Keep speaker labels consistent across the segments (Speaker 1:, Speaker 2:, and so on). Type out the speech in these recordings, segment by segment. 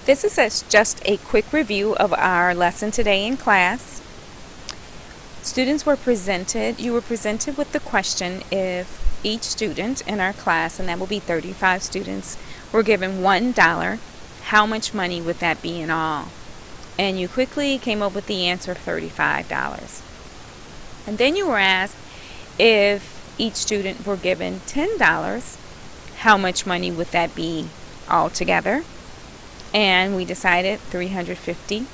Speaker 1: This is just a quick review of our lesson today in class. You were presented with the question if each student in our class, and that will be 35 students, were given $1, how much money would that be in all? And you quickly came up with the answer of $35. And then you were asked if each student were given $10, how much money would that be altogether? And we decided $350.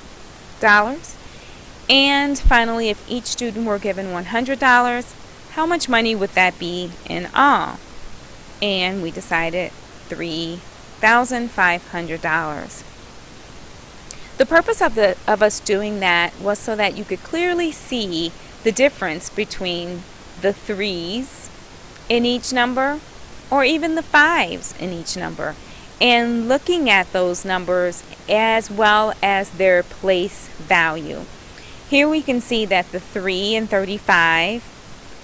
Speaker 1: And finally, if each student were given $100, how much money would that be in all? And we decided $3,500. The purpose of us doing that was so that you could clearly see the difference between the 3s in each number or even the 5s in each number, and looking at those numbers as well as their place value. Here we can see that the 3 in 35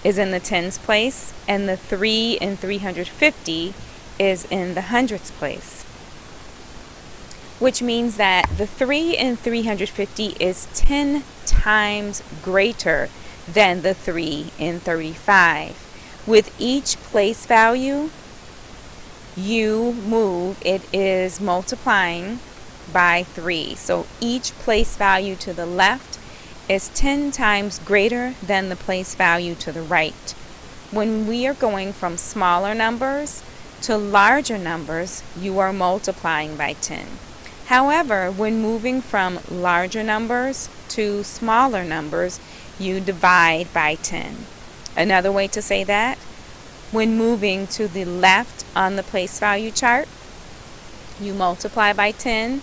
Speaker 1: is in the tens place, and the 3 in 350 is in the hundreds place, which means that the 3 in 350 is 10 times greater than the 3 in 35. With each place value you move, it is multiplying by 3. So each place value to the left is 10 times greater than the place value to the right. When we are going from smaller numbers to larger numbers, you are multiplying by 10. However, when moving from larger numbers to smaller numbers, you divide by 10. Another way to say that, when moving to the left on the place value chart, you multiply by 10.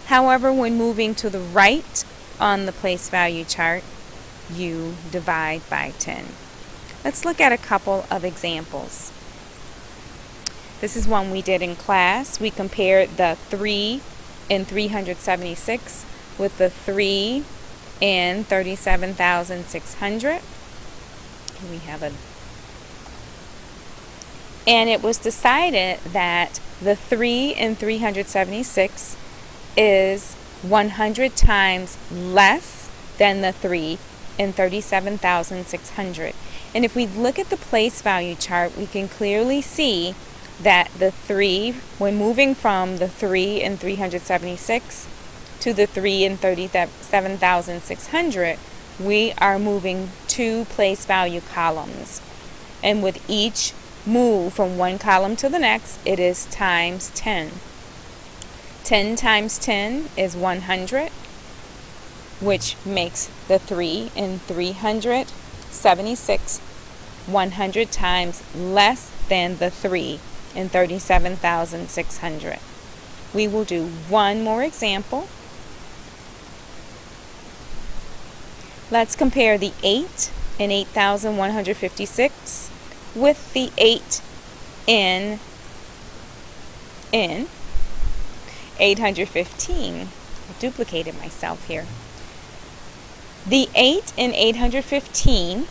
Speaker 1: However, when moving to the right on the place value chart, you divide by 10. Let's look at a couple of examples. This is one we did in class. We compared the 3 in 376 with the 3 in 37,600. And it was decided that the 3 in 376 is 100 times less than the 3 in 37,600. And if we look at the place value chart, we can clearly see that the 3, when moving from the 3 in 376 to the 3 in 37,600, we are moving 2 place value columns. And with each move from one column to the next, it is times 10. 10 times 10 is 100, which makes the 3 in 376 100 times less than the 3 in 37,600. We will do one more example. Let's compare the 8 in 8,156 with the 8 in 815. I duplicated myself here. The 8 in 815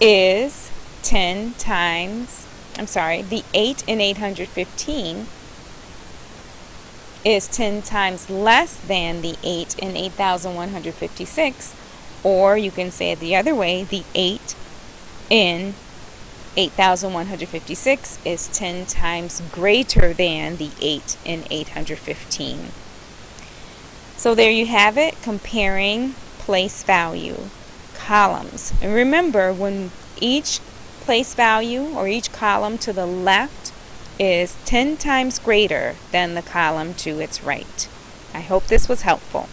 Speaker 1: is 10 times, the 8 in 815 is 10 times less than the 8 in 8,156, or you can say it the other way, the 8 in 8,156 is 10 times greater than the 8 in 815. So there you have it, comparing place value columns. And remember, when each place value or each column to the left is 10 times greater than the column to its right. I hope this was helpful.